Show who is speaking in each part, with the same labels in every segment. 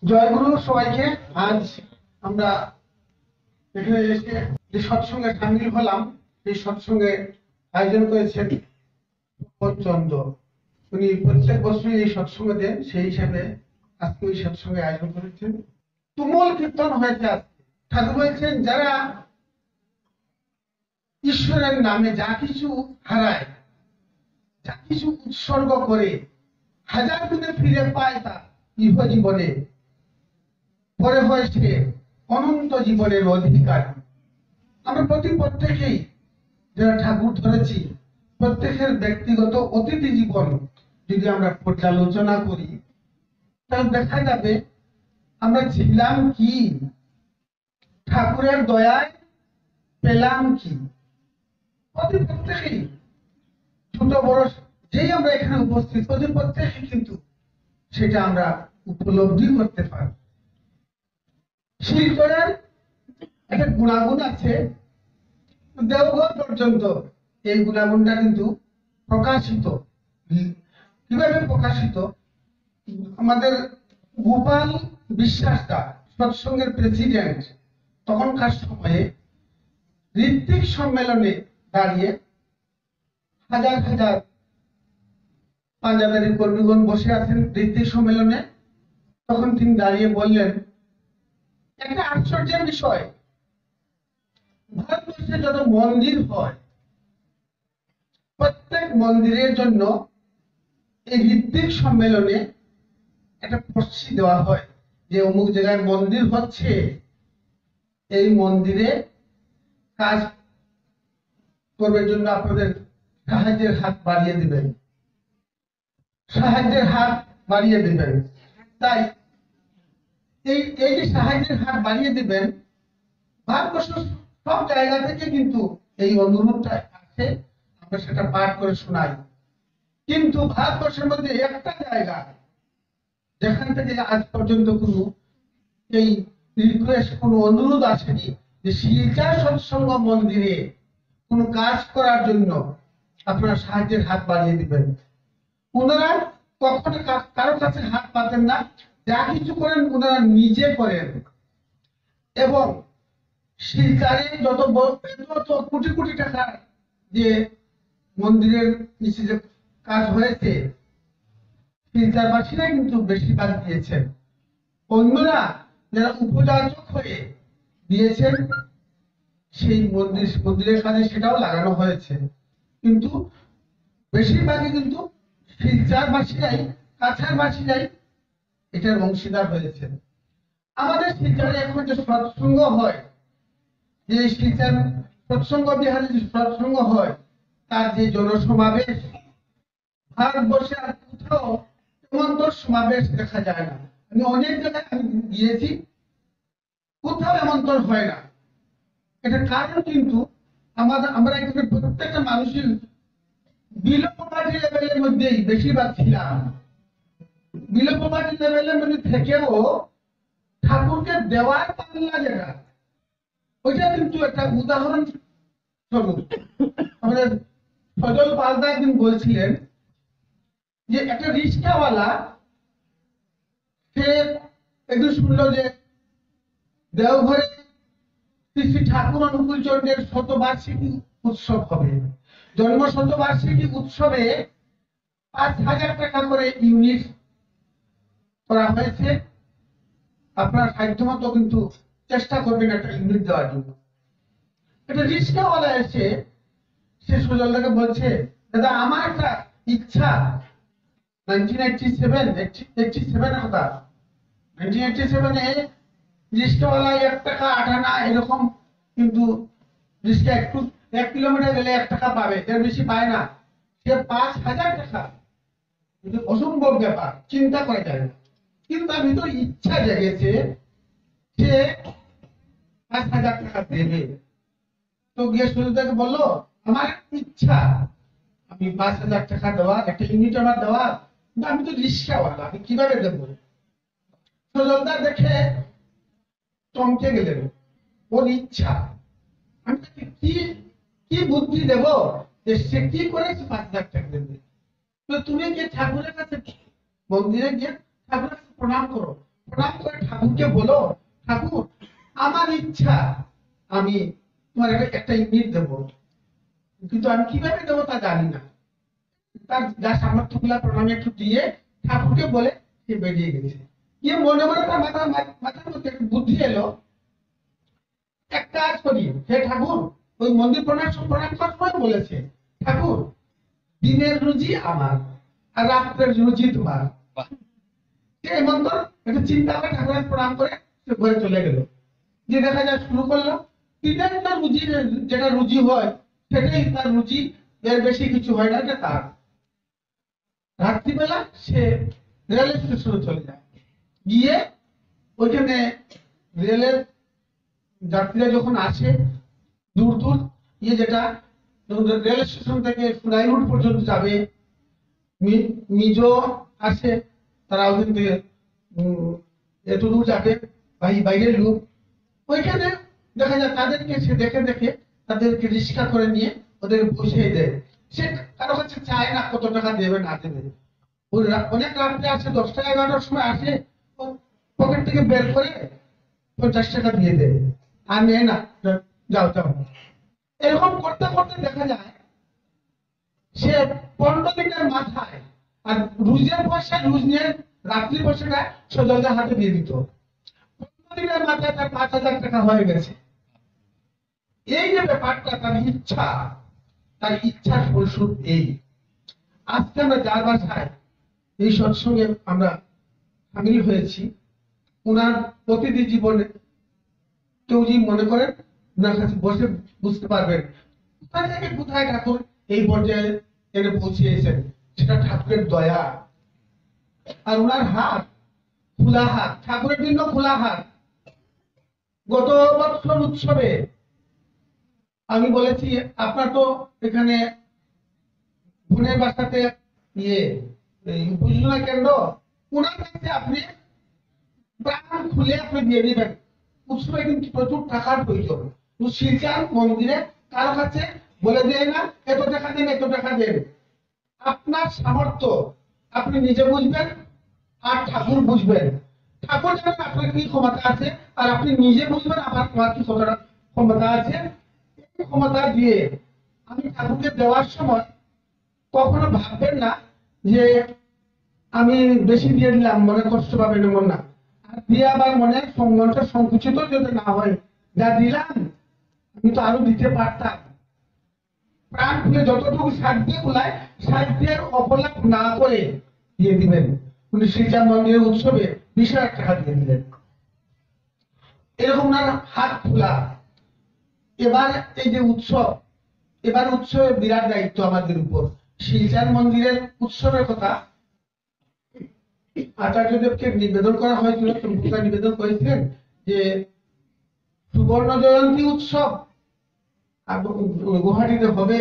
Speaker 1: জয় গুরু সবাইকে। আজ আমরা এখানে এসে যে সৎসঙ্গে সামিল হলাম, এই সৎসঙ্গে আয়োজন করেছেন চন্দ্র। উনি প্রত্যেক বছরই এই সৎসঙ্গ দেন, সেই হিসাবে আজকে ওই সৎসঙ্গে আয়োজন করেছেন। তুমুল কীর্তন হয়েছে আজকে। ঠাকুর বলছেন, যারা ঈশ্বরের নামে যা কিছু হারায়, যা কিছু উৎসর্গ করে, হাজার গুণে ফিরে পায় তা ইহ জীবনে, পরে হয়েছে অনন্ত জীবনের অধিকার। আমরা প্রত্যেকেই যারা ঠাকুর ধরেছি, প্রত্যেকের ব্যক্তিগত অতীতি জীবন যদি আমরা পর্যালোচনা করি, তাহলে দেখা যাবে আমরা ছিলাম কি, ঠাকুরের দয়ায় পেলাম কি। প্রত্যেকেই ছোট বড় যেই আমরা এখানে উপস্থিত, প্রত্যেকেই কিন্তু সেটা আমরা উপলব্ধি করতে পারি। শিলচরের একটা গুণাগুণ আছে, দেওঘর পর্যন্ত এই গুণাগুণটা কিন্তু প্রকাশিত। কিভাবে প্রকাশিত? আমাদের গোপাল বিশ্বাসদা সৎসঙ্গের প্রেসিডেন্ট, তখনকার সময়ে ঋত্বিক সম্মেলনে দাঁড়িয়ে হাজার হাজার পাঞ্জাবের কর্মীগণ বসে আছেন ঋত্বিক সম্মেলনে। তখন তিনি দাঁড়িয়ে বললেন, একটা আশ্চর্যের বিষয়, ভারতবর্ষে যত মন্দির হয়, প্রত্যেক মন্দিরের জন্য এই ঋত্বিক সম্মেলনে একটা প্রশ্রী দেওয়া হয় যে অমুক জায়গায় মন্দির হচ্ছে, এই মন্দিরে কাজ করবার জন্য আপনাদের সাহায্যের হাত বাড়িয়ে দিবেন, সাহায্যের হাত বাড়িয়ে দিবেন। তাই এই যে সাহায্যের হাত বাড়িয়ে দিবেন, ভারতবর্ষের সব জায়গা থেকে কিন্তু এই অনুরোধটা আছে, আমরা সেটা পাঠ করে শোনাই। কিন্তু ভারতবর্ষের মধ্যে একটা জায়গা যেখান থেকে আজ পর্যন্ত কোনো এই রিকোয়েস্ট, কোনো অনুরোধ আসেনি যে শিলচর সৎসঙ্গ মন্দিরে কোনো কাজ করার জন্য আপনারা সাহায্যের হাত বাড়িয়ে দিবেন। ওনারা কখনো কারো কাছে হাত পাতেন না, যা কিছু করেন ওনারা নিজে করেন। এবং শিলচরে যত কোটি কোটি টাকা যে মন্দিরের নিচে যে কাজ হয়েছে, শিলচরবাসীরা কিন্তু বেশিরভাগ দিয়েছেন। অন্যরা যারা উপযাচক হয়ে দিয়েছেন, সেই মন্দিরের কাজে সেটাও লাগানো হয়েছে, কিন্তু বেশিরভাগই কিন্তু শিলচরবাসীরাই, কাছাড়বাসীরাই এটার অংশীদার হয়েছেন। আমাদের শিলচরে এখন যে সৎসঙ্গ হয়, যে শিলচর সৎসঙ্গ বিহারে যে সৎসঙ্গ হয়, তার যে জনসমাবেশ, ভারতবর্ষে আর কোথাও এমন তো সমাবেশ দেখা যায় না। আমি অনেক জায়গায় আমি গিয়েছি, কোথাও এমন তো হয় না। এটা কারণ কিন্তু আমরা এখানে প্রত্যেকটা মানুষের বিলো পভার্টি লেভেলের মধ্যেই বেশিরভাগ ছিলাম। বিলো পভার্টি লেভেলের মধ্যে থেকেও ঠাকুরকে দেওয়ার পাল্লা যেটা, ওইটা কিন্তু একটা উদাহরণ স্বরূপ। আমাদের সজল পালদা একদিন বলছিলেন যে একটা রিক্সাওয়ালা, সে একদিন শুনলো যে দেওঘরে শ্রী শ্রী ঠাকুর অনুকূল চন্দ্রের শতবার্ষিকী উৎসব হবে। জন্ম শতবার্ষিকী উৎসবে ৫,০০০ টাকা করে ইউনিট করা হয়েছে। আপনার সাধ্যমতো কিন্তু চেষ্টা করবেন একটা ইউনিট দেওয়ার জন্য। একটা রিক্সাওয়ালা এসে সে সুজলদাকে বলছে, দাদা আমার একটা ইচ্ছা, 1987 কথা, 1987 রিক্সাওয়ালা 1 টাকা 8 আনা এরকম, কিন্তু রিক্সা একটু 1 কিলোমিটার গেলে 1 টাকা পাবে, এর বেশি পায় না। সে ৫,০০০ টাকা, কিন্তু অসম্ভব ব্যাপার, চিন্তা করা যায় না। কিন্তু তার ভিতর ইচ্ছা জেগেছে, সে ৫,০০০ টাকা দেবে। তো গিয়ে সুজলদাকে বললো, আমার ইচ্ছা আমি ৫,০০০ টাকা দেওয়া, একটা ইউনিট আমার দেওয়া, কিন্তু আমি তো রিক্সাওয়ালা, আমি কিভাবে দেবো? সুজলদা দেখে চমকে গেলেন, ওর ইচ্ছা, আমি তাকে কি বুদ্ধি দেব যে সে কি করে ৫,০০০ টাকা দেবে? তো তুমি গিয়ে ঠাকুরের কাছে, মন্দিরে গিয়ে ঠাকুরের কাছে প্রণাম করো, প্রণাম করে ঠাকুরকে বলো, ঠাকুর আমার ইচ্ছা আমি তোমার একটা ইঙ্গিত দেবো, কিন্তু আমি কিভাবে দেবো তা জানি না। তার যা সামর্থ্য গুলা প্রণামী একটু দিয়ে ঠাকুরকে বলে সে বেরিয়ে গেছে। গিয়ে মনে মনে তার মাথার মধ্যে একটা বুদ্ধি এলো, এক কাজ করি, হে ঠাকুর, ওই মন্দির প্রণাম করার সময় বলেছে, ঠাকুর দিনের রুজি আমার আর রাত্রের রুজি তোমার। সে এমন তো একটা চিন্তা করে ঠাকুরের প্রণাম করে সে ঘরে চলে গেল। যে দেখা যায় শুরু করলো, দিনের একটা রুজি, যেটা রুজি হয় সেটাই তার রুজি, এর বেশি কিছু হয় না, এটা তার। রাত্রিবেলা সে রেল স্টেশনে চলে যায়, গিয়ে ওইখানে রেলের যাত্রীরা যখন আসে দূর দূর যেটা রেল স্টেশন থেকে সুরাই রোড পর্যন্ত যাবে, মিজো আসে, তারা ওখান থেকে এত দূর যাবে, বাইরের লোক, ওইখানে দেখা যায় তাদেরকে সে দেখে দেখে তাদেরকে রিক্সা করে নিয়ে ওদের বসিয়ে দেয়। সে কারো কাছে চায় না কত টাকা দেবে না দেবে। অনেক রাত্রে আসে, 10টা 11টার সময় আসে, পকেট থেকে বের করে 50 টাকা দিয়ে দেবে, আর নেয় না, যাও যাও। এরকম করতে করতে দেখা যায় সে 15 দিনের মাথায়, আর রুজের পয়সা রুজ নিয়ে রাত্রি পয়সাটা সজলদের হাতে দিয়ে দিত। 15 দিনের মাথায় তার 5,000 টাকা হয়ে গেছে। এই যে ব্যাপারটা, তার ইচ্ছার ফলস্বরূপ এই। আজকে আমরা যার বাসায় এই সৎসঙ্গে আমরা সামিল হয়েছি, উনার প্রতিটি জীবনে কেউ যদি মনে করেন, উনার কাছে বসে বুঝতে পারবেন কোথায় থেকে কোথায় ঠাকুর এই পর্যায়ে এনে পৌঁছিয়েছেন। সেটা ঠাকুরের দয়া। আর উনার হাত খোলা হাত, ঠাকুরের জন্য খোলা হাত। গত বছর উৎসবে আমি বলেছি, আপনার তো এখানে বোনের বাসাতে উপযোজনা কেন্দ্র, ওনার কাছে আপনি প্রাণ খুলে আপনি দিয়ে দিবেন। উৎসবে কিন্তু প্রচুর টাকার প্রয়োজন। শিলচর মন্দিরে কারো কাছে বলে দেয় না এত টাকা দেন এত টাকা দেন। আপনার সামর্থ্য আপনি নিজে বুঝবেন, আর ঠাকুর বুঝবেন। ঠাকুর জানেন আপনার কি ক্ষমতা আছে, আর আপনি নিজে বুঝবেন আমার কি ক্ষমতা আছে। এই ক্ষমতা দিয়ে আমি ঠাকুরকে দেওয়ার সময় কখনো ভাববেন না যে আমি বেশি দিয়ে দিলাম, মনে কষ্ট পাবেন এমন না। আর দিয়ে আবার মনটা সংকুচিত যদি না হয়, যা দিলাম আমি তো আরো দিতে পারতাম। প্রাণ খুলে যতটুকু সাধ্য কুলায় সাধ্যের অপলাপ না করে দিয়ে দিবেন। উনি শ্রীচাঁদ মন্দিরের উৎসবে 20,000 টাকা দিয়ে দিলেন। এরকম না হাত খোলা। এবার এই যে উৎসব, এবার উৎসবের বিরাট দায়িত্ব আমাদের উপর। শিলচর মন্দিরের উৎসবের কথা আচার্যদেবকে নিবেদন করা হয়েছিল, নিবেদন করেছিলেন যে সুবর্ণ জয়ন্তী উৎসব গুয়াহাটিতে হবে।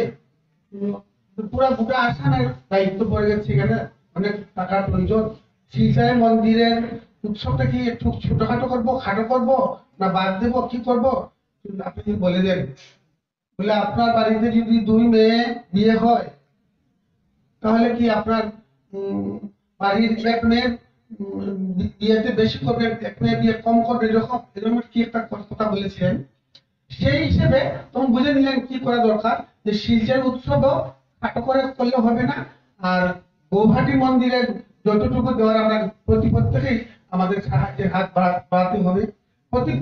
Speaker 1: পুরা গোটা আসামের দায়িত্ব পড়ে গেছে, এখানে অনেক টাকার প্রয়োজন। শিলচর মন্দিরের উৎসবটা কি একটু ছোটখাটো করবো, খাটো করবো, না বাদ দেবো, কি করবো আপনি বলে দেন। বলে আপনার বাড়িতে যদি 2 মেয়ে বিয়ে হয়, তাহলে কি আপনার বাড়ির এক মেয়ের বিয়েতে বেশি করবেন, এক মেয়ে বিয়ে কম করবে, এরকম কি একটা কথা বলেছিলেন। সেই হিসেবে তখন বুঝে নিলেন কি করা দরকার, যে শিলচর উৎসবও খাটো করে করলে হবে না, আর গৌহাটি মন্দিরের যতটুকু দেওয়ার আমরা প্রত্যেকেই আমাদের সাহায্যের হাত বাড়াতে হবে।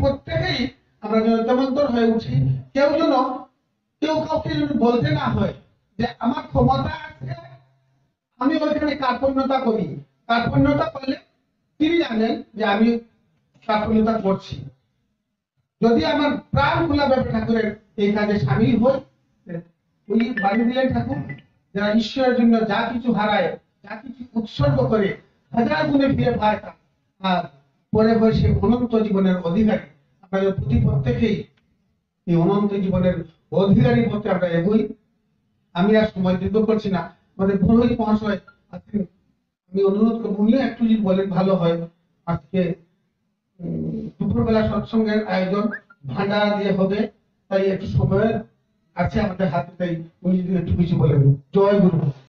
Speaker 1: প্রত্যেকেই আমরা যেন তেমন্তর হয়ে উঠি। কেউ কাউকে বলতে না হয় যে আমার ক্ষমতা আছে, আমি ওইখানে কার্পণ্যতা করি। কার্পণ্যতা করলে তিনি জানেন যে আমি কার্পণ্যতা করছি। যদি আমার প্রাণ খোলা ভাবে ঠাকুরের এই কাজে সামিল হই, উনি বাড়ি দিলেন ঠাকুর যারা ঈশ্বরের জন্য যা কিছু হারায়, যা কিছু উৎসর্গ করে 1000 গুণে ফিরে পায়, আর পরে হয় সে অনন্ত জীবনের অধিকারী। আপনাদের প্রত্যেকেই এই অনন্ত জীবনের অধিকারী পথে আমরা এগোই। আমি আর সময় দীর্ঘ করছি না, আমাদের পুরোহিত মহাশয় আজকে আমি অনুরোধ করবো, উনিও একটু যদি বলেন ভালো হয়। আজকে দুপুরবেলা সৎসঙ্গের আয়োজন ভান্ডারা দিয়ে হবে, তাই একটু সময় আছে আমাদের হাতে, তাই উনি যদি একটু কিছু বলেন। জয় গুরু।